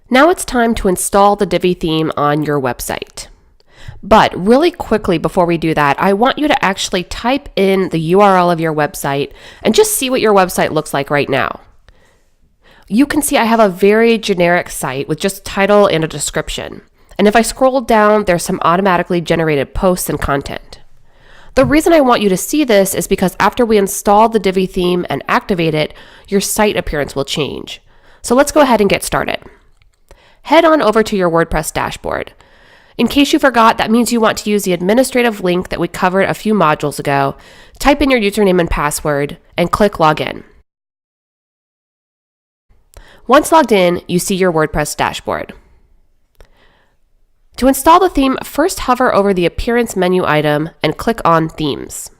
Now it's time to install the Divi theme on your website. But really quickly before we do that, I want you to actually type in the URL of your website and just see what your website looks like right now. You can see I have a very generic site with just title and a description. And if I scroll down, there's some automatically generated posts and content. The reason I want you to see this is because after we install the Divi theme and activate it, your site appearance will change. So let's go ahead and get started. Head on over to your WordPress dashboard. In case you forgot, that means you want to use the administrative link that we covered a few modules ago. Type in your username and password and click Login. Once logged in, you see your WordPress dashboard. To install the theme, first hover over the Appearance menu item and click on Themes.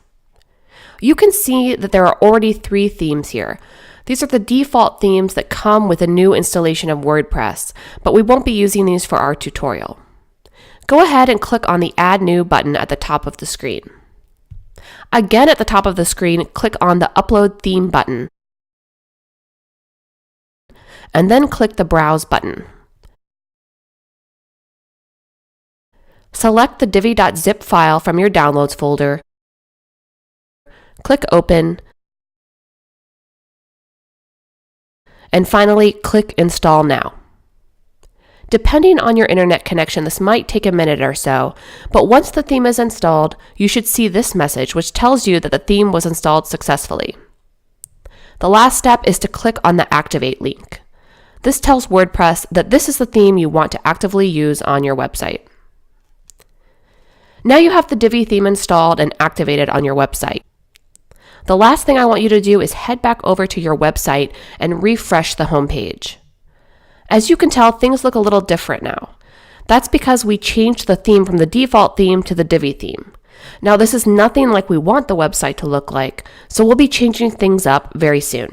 You can see that there are already 3 themes here. These are the default themes that come with a new installation of WordPress, but we won't be using these for our tutorial. Go ahead and click on the Add New button at the top of the screen. Again, at the top of the screen, click on the Upload Theme button, and then click the Browse button. Select the divi.zip file from your Downloads folder, click Open, and finally click Install Now. Depending on your internet connection, this might take a minute or so, but once the theme is installed, you should see this message which tells you that the theme was installed successfully. The last step is to click on the Activate link. This tells WordPress that this is the theme you want to actively use on your website. Now you have the Divi theme installed and activated on your website. The last thing I want you to do is head back over to your website and refresh the home page. As you can tell, things look a little different now. That's because we changed the theme from the default theme to the Divi theme. Now this is nothing like we want the website to look like, so we'll be changing things up very soon.